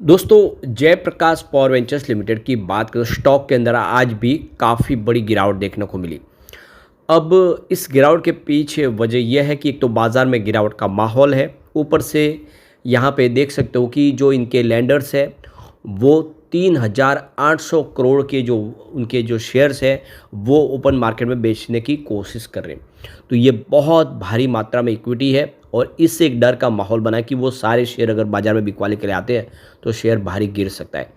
दोस्तों Jayaprakash power ventures limited की बात करें तो स्टॉक के अंदर आज भी काफ़ी बड़ी गिरावट देखने को मिली। अब इस गिरावट के पीछे वजह यह है कि एक तो बाज़ार में गिरावट का माहौल है, ऊपर से यहाँ पे देख सकते हो कि जो इनके लैंडर्स है वो 3,800 करोड़ के जो उनके जो शेयर्स हैं वो ओपन मार्केट में बेचने की कोशिश कर रहे हैं। तो ये बहुत भारी मात्रा में इक्विटी है और इससे एक डर का माहौल बना है कि वो सारे शेयर अगर बाज़ार में बिकवाली के लिए आते हैं तो शेयर भारी गिर सकता है।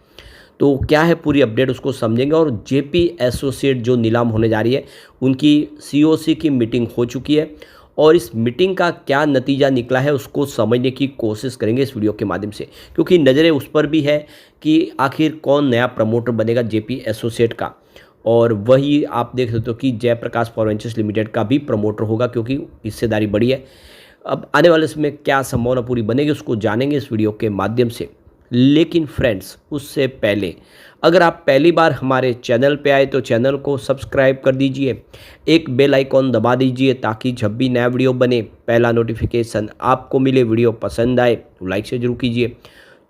तो क्या है पूरी अपडेट उसको समझेंगे। और जेपी एसोसिएट जो नीलाम होने जा रही है उनकी सीओसी की मीटिंग हो चुकी है और इस मीटिंग का क्या नतीजा निकला है उसको समझने की कोशिश करेंगे इस वीडियो के माध्यम से, क्योंकि नज़रें उस पर भी है कि आखिर कौन नया प्रमोटर बनेगा जेपी एसोसिएट का। और वही आप देख सकते हो कि जयप्रकाश पावर वेंचर्स लिमिटेड का भी प्रमोटर होगा क्योंकि हिस्सेदारी बड़ी है। अब आने वाले समय में क्या संभावना पूरी बनेगी उसको जानेंगे इस वीडियो के माध्यम से। लेकिन फ्रेंड्स उससे पहले अगर आप पहली बार हमारे चैनल पे आए तो चैनल को सब्सक्राइब कर दीजिए, एक बेल आइकॉन दबा दीजिए ताकि जब भी नया वीडियो बने पहला नोटिफिकेशन आपको मिले। वीडियो पसंद आए तो लाइक से जरूर कीजिए।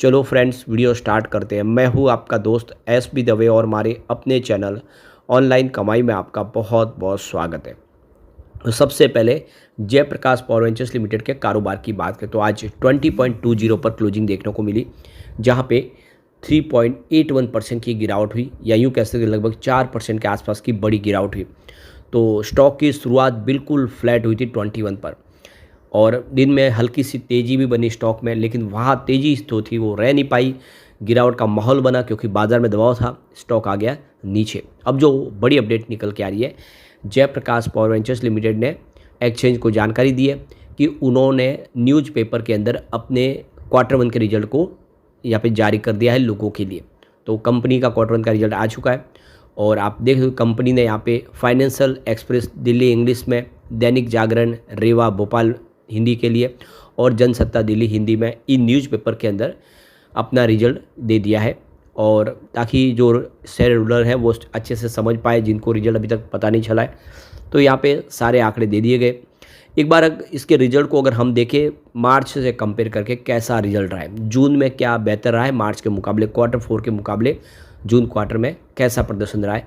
चलो फ्रेंड्स वीडियो स्टार्ट करते हैं। मैं हूँ आपका दोस्त एस बी दवे और हमारे अपने चैनल ऑनलाइन कमाई में आपका बहुत बहुत स्वागत है। तो सबसे पहले जयप्रकाश पावर वेंचर्स लिमिटेड के कारोबार की बात करें तो आज 20.20 पर क्लोजिंग देखने को मिली, जहां पे 3.81% की गिरावट हुई, या यूँ कह सकते हैं लगभग 4% के आसपास की बड़ी गिरावट हुई। तो स्टॉक की शुरुआत बिल्कुल फ्लैट हुई थी 21 पर और दिन में हल्की सी तेज़ी भी बनी स्टॉक में, लेकिन वहाँ तेज़ी जो थी वो रह नहीं पाई। गिरावट का माहौल बना क्योंकि बाज़ार में दबाव था, स्टॉक आ गया नीचे। अब जो बड़ी अपडेट निकल के आ रही है, जयप्रकाश पावर वेंचर्स लिमिटेड ने एक्सचेंज को जानकारी दी है कि उन्होंने न्यूज़पेपर के अंदर अपने क्वार्टर वन के रिजल्ट को यहाँ पे जारी कर दिया है लोगों के लिए। तो कंपनी का क्वार्टर वन का रिजल्ट आ चुका है और आप देख सकते कंपनी ने यहाँ पे फाइनेंशियल एक्सप्रेस दिल्ली इंग्लिश में, दैनिक जागरण रेवा भोपाल हिंदी के लिए और जनसत्ता दिल्ली हिंदी में इन न्यूज़पेपर के अंदर अपना रिजल्ट दे दिया है। और ताकि जो शेयर होल्डर हैं वो अच्छे से समझ पाए जिनको रिजल्ट अभी तक पता नहीं चला है, तो यहाँ पे सारे आंकड़े दे दिए गए। एक बार इसके रिजल्ट को अगर हम देखें मार्च से कंपेयर करके कैसा रिजल्ट रहा है, जून में क्या बेहतर रहा है मार्च के मुकाबले, क्वार्टर फोर के मुकाबले जून क्वार्टर में कैसा प्रदर्शन रहा है।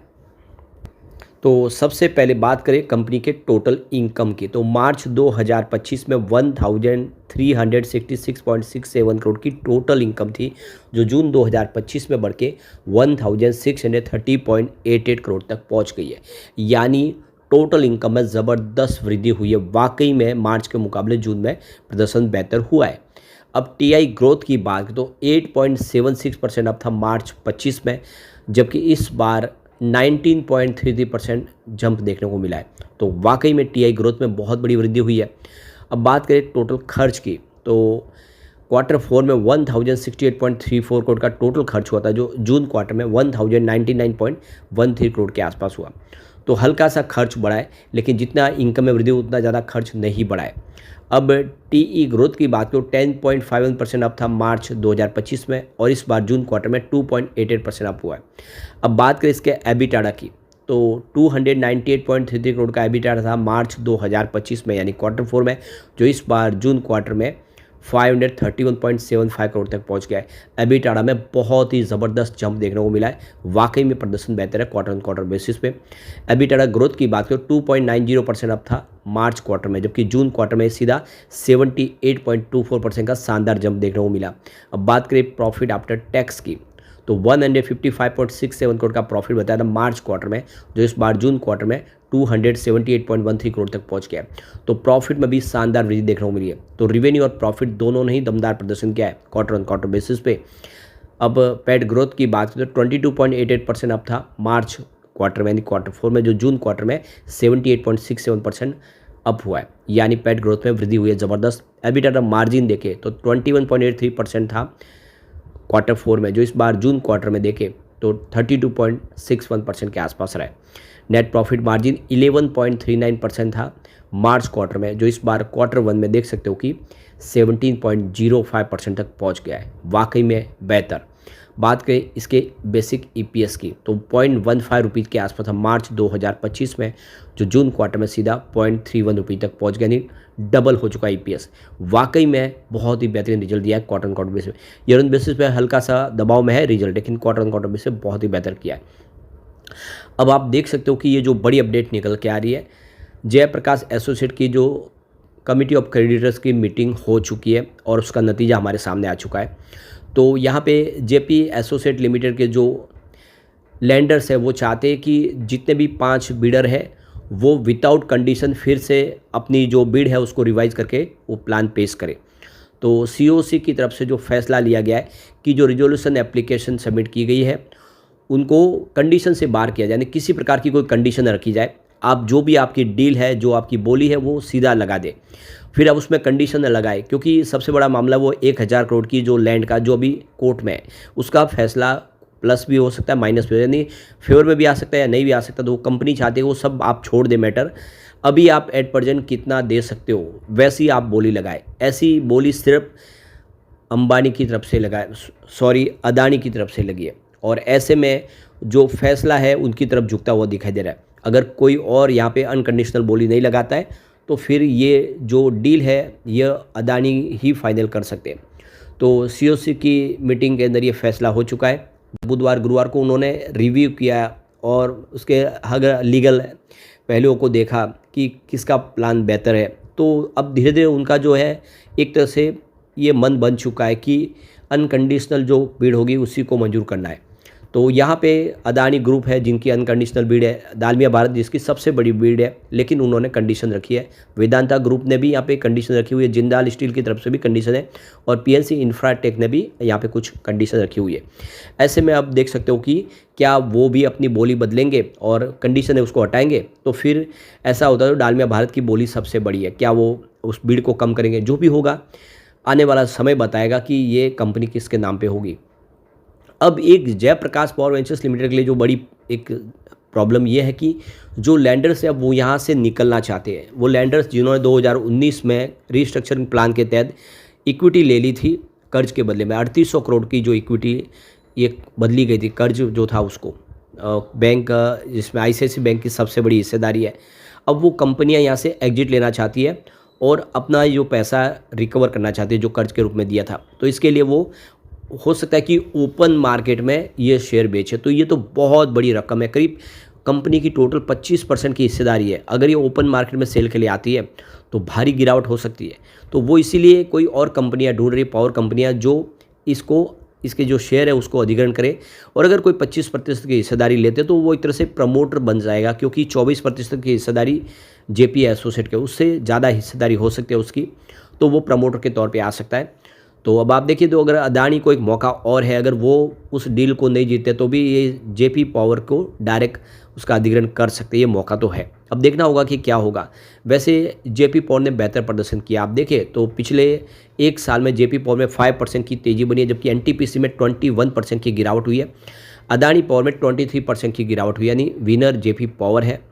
तो सबसे पहले बात करें कंपनी के टोटल इनकम की, तो मार्च 2025 में 1366.67 करोड़ की टोटल इनकम थी, जो जून 2025 में बढ़ के 1630.88 करोड़ तक पहुंच गई है। यानी टोटल इनकम में ज़बरदस्त वृद्धि हुई है। वाकई में मार्च के मुकाबले जून में प्रदर्शन बेहतर हुआ है। अब टीआई ग्रोथ की बात तो 8.76% अब था मार्च 25 में, जबकि इस बार 19.33% जंप देखने को मिला है। तो वाकई में टीआई ग्रोथ में बहुत बड़ी वृद्धि हुई है। अब बात करें टोटल खर्च की, तो क्वार्टर फोर में 1068.34 करोड़ का टोटल खर्च हुआ था, जो जून क्वार्टर में 1099.13 करोड़ के आसपास हुआ। तो हल्का सा खर्च बढ़ा है, लेकिन जितना इनकम में वृद्धि उतना ज़्यादा खर्च नहीं बढ़ा है। अब टीई ग्रोथ की बात करो 10.51% अप था मार्च 2025 में और इस बार जून क्वार्टर में 2.88% अप हुआ है। अब बात करें इसके एबिटाडा की, तो 298.33 करोड़ का एबिटाडा था मार्च 2025 में यानी क्वार्टर फोर में, जो इस बार जून क्वार्टर में 531.75 करोड़ तक पहुंच गया है। एबिटाडा में बहुत ही ज़बरदस्त जंप देखने को मिला है। वाकई में प्रदर्शन बेहतर है क्वार्टर ऑन क्वार्टर बेसिस पे। एबिटाडा ग्रोथ की बात करें 2.90% अप था मार्च क्वार्टर में, जबकि जून क्वार्टर में सीधा 78.24% का शानदार जंप देखने को मिला। अब बात करें प्रॉफिट आफ्टर टैक्स की, तो 155.67 करोड़ का प्रॉफिट बताया था मार्च क्वार्टर में, जो इस बार जून क्वार्टर में 278.13 करोड़ तक पहुंच गया है। तो प्रॉफिट में भी शानदार वृद्धि देखने को मिली है। तो रिवेन्यू और प्रॉफिट दोनों ने ही दमदार प्रदर्शन किया है क्वार्टर ऑन क्वार्टर बेसिस पे। अब पैट ग्रोथ की बात करें तो 22.88% अप था मार्च क्वार्टर में यानी क्वार्टर फोर में, जो जून क्वार्टर में 78.67% अप हुआ है। यानी पैट ग्रोथ में वृद्धि हुई है ज़बरदस्त। एबिटाडा मार्जिन देखे तो 21.83% था क्वार्टर फोर में, जो इस बार जून क्वार्टर में देखे तो 32.61% के आसपास रहा है। नेट प्रॉफिट मार्जिन 11.39% था मार्च क्वार्टर में, जो इस बार क्वार्टर वन में देख सकते हो कि 17.05% तक पहुंच गया है। वाकई में बेहतर। बात करें इसके बेसिक ईपीएस की तो 0.15 रुपये के आसपास था मार्च 2025 में, जो जून क्वार्टर में सीधा 0.31 रुपये तक पहुंच गया, यानी डबल हो चुका है ईपीएस। वाकई में बहुत ही बेहतरीन रिजल्ट दिया है क्वार्टर ऑन क्वार्टर बेसिस पे। ईयर ऑन बेसिस पे हल्का सा दबाव में है रिजल्ट, लेकिन क्वार्टर ऑन क्वार्टर बेसिस पे बहुत ही बेहतर किया है। अब आप देख सकते हो कि ये जो बड़ी अपडेट निकल के आ रही है, जयप्रकाश एसोसिएट की जो कमिटी ऑफ क्रेडिटर्स की मीटिंग हो चुकी है और उसका नतीजा हमारे सामने आ चुका है। तो यहाँ पे जेपी एसोसिएट लिमिटेड के जो लैंडर्स है वो चाहते हैं कि जितने भी 5 बिडर है वो विदाउट कंडीशन फिर से अपनी जो बिड है उसको रिवाइज करके वो प्लान पेश करें। तो सीओसी की तरफ से जो फैसला लिया गया है कि जो रिजोल्यूशन एप्लीकेशन सबमिट की गई है उनको कंडीशन से बाहर किया जाए, यानी किसी प्रकार की कोई कंडीशन न रखी जाए। आप जो भी आपकी डील है, जो आपकी बोली है वो सीधा लगा दे, फिर आप उसमें कंडीशन न लगाए, क्योंकि सबसे बड़ा मामला वो 1000 करोड़ की जो लैंड का जो अभी कोर्ट में है उसका फैसला प्लस भी हो सकता है माइनस भी हो, यानी फेवर में भी आ सकता है या नहीं भी आ सकता। तो वो कंपनी चाहती है वो सब आप छोड़ दे मैटर, अभी आप एट प्रेजेंट कितना दे सकते हो वैसी आप बोली लगाए। ऐसी बोली सिर्फ अंबानी की तरफ से लगाए, सॉरी अदानी की तरफ से लगी है, और ऐसे में जो फैसला है उनकी तरफ झुकता हुआ दिखाई दे रहा है। अगर कोई और यहाँ पे अनकंडीशनल बोली नहीं लगाता है तो फिर ये जो डील है ये अदानी ही फाइनल कर सकते हैं। तो सीओसी की मीटिंग के अंदर ये फैसला हो चुका है। बुधवार गुरुवार को उन्होंने रिव्यू किया और उसके हर लीगल पहलुओं को देखा कि किसका प्लान बेहतर है। तो अब धीरे धीरे उनका जो है एक तरह से ये मन बन चुका है कि अनकंडीशनल जो बिड होगी उसी को मंजूर करना है। तो यहाँ पे अदानी ग्रुप है जिनकी अनकंडीशनल बिड है, दालमिया भारत जिसकी सबसे बड़ी बिड है, लेकिन उन्होंने कंडीशन रखी है। वेदांता ग्रुप ने भी यहाँ पे कंडीशन रखी हुई है, जिंदाल स्टील की तरफ से भी कंडीशन है, और पीएनसी इंफ्राटेक ने भी यहाँ पे कुछ कंडीशन रखी हुई है। ऐसे में आप देख सकते हो कि क्या वो भी अपनी बोली बदलेंगे और कंडीशन है उसको हटाएंगे। तो फिर ऐसा होता है तो डालमिया भारत की बोली सबसे बड़ी है, क्या वो उस बिड को कम करेंगे? जो भी होगा आने वाला समय बताएगा कि ये कंपनी किसके नाम पे होगी। अब एक जयप्रकाश पावर वेंचर्स लिमिटेड के लिए जो बड़ी एक प्रॉब्लम ये है कि जो लैंडर्स है अब वो यहाँ से निकलना चाहते हैं। वो लैंडर्स जिन्होंने 2019 में रीस्ट्रक्चरिंग प्लान के तहत इक्विटी ले ली थी कर्ज के बदले में, 3800 करोड़ की जो इक्विटी ये बदली गई थी, कर्ज जो था उसको बैंक जिसमें आईसीआईसीआई बैंक की सबसे बड़ी हिस्सेदारी है। अब वो कंपनियाँ यहाँ से एग्जिट लेना चाहती है और अपना जो पैसा रिकवर करना चाहती है जो कर्ज के रूप में दिया था। तो इसके लिए वो हो सकता है कि ओपन मार्केट में ये शेयर बेचे। तो ये तो बहुत बड़ी रकम है, करीब कंपनी की टोटल 25% की हिस्सेदारी है। अगर ये ओपन मार्केट में सेल के लिए आती है तो भारी गिरावट हो सकती है। तो वो इसीलिए कोई और कंपनियां ढूंढ रही, पावर कंपनियां, जो इसके जो शेयर है उसको अधिग्रहण करे। और अगर कोई 25% की हिस्सेदारी लेते तो वो एक तरह से प्रमोटर बन जाएगा, क्योंकि 24% की हिस्सेदारी जेपी एसोसिएट के, उससे ज़्यादा हिस्सेदारी हो सकती है उसकी, तो वो प्रमोटर के तौर पे आ सकता है। तो अब आप देखिए, तो अगर अदानी को एक मौका और है, अगर वो उस डील को नहीं जीतते तो भी ये जेपी पावर को डायरेक्ट उसका अधिग्रहण कर सकते हैं, ये मौका तो है। अब देखना होगा कि क्या होगा। वैसे जेपी पावर ने बेहतर प्रदर्शन किया, आप देखें तो पिछले एक साल में जेपी पावर में 5% की तेज़ी बनी है, जबकि एनटीपीसी में 21% की गिरावट हुई है। अदानी पावर में 23% की गिरावट हुई, यानी विनर जेपी पावर है।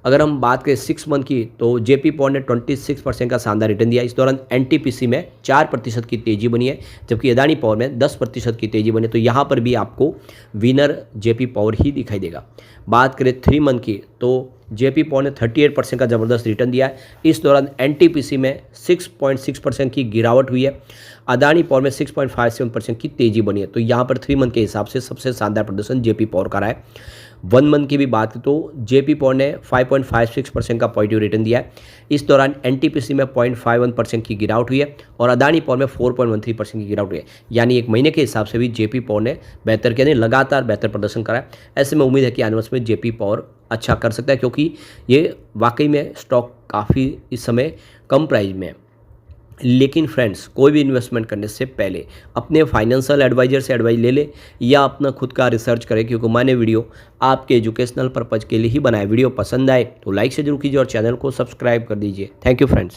अगर हम बात करें 6 मंथ की, तो जेपी पावर ने 26% का शानदार रिटर्न दिया। इस दौरान एनटीपीसी में 4% की तेज़ी बनी है, जबकि अदानी पावर में 10% की तेज़ी बनी है। तो यहाँ पर भी आपको विनर जेपी पावर ही दिखाई देगा। बात करें 3 मंथ की, तो जेपी पावर ने 38% का ज़बरदस्त रिटर्न दिया है। इस दौरान एनटीपीसी में 6.6% की गिरावट हुई है, अदानी पावर में 6.57% की तेज़ी बनी है। तो यहाँ पर 3 मंथ के हिसाब से सबसे शानदार प्रदर्शन जेपी पावर का रहा है। 1 मंथ की भी बात करें तो जेपी पावर ने 5.56% का पॉजिटिव रिटर्न दिया है। इस दौरान एनटीपीसी में 0.51% की गिरावट हुई है और अदानी पावर में 4.13% की गिरावट हुई है। यानी एक महीने के हिसाब से भी जेपी पावर ने बेहतर किया, नहीं लगातार बेहतर प्रदर्शन करा है। ऐसे में उम्मीद है कि आने वाले में जेपी पावर अच्छा कर सकता है, क्योंकि ये वाकई में स्टॉक काफ़ी इस समय कम प्राइस में है। लेकिन फ्रेंड्स, कोई भी इन्वेस्टमेंट करने से पहले अपने फाइनेंशियल एडवाइजर से एडवाइस ले ले या अपना खुद का रिसर्च करें, क्योंकि मैंने वीडियो आपके एजुकेशनल पर्पज़ के लिए ही बनाया। वीडियो पसंद आए तो लाइक से जरूर कीजिए और चैनल को सब्सक्राइब कर दीजिए। Thank you friends.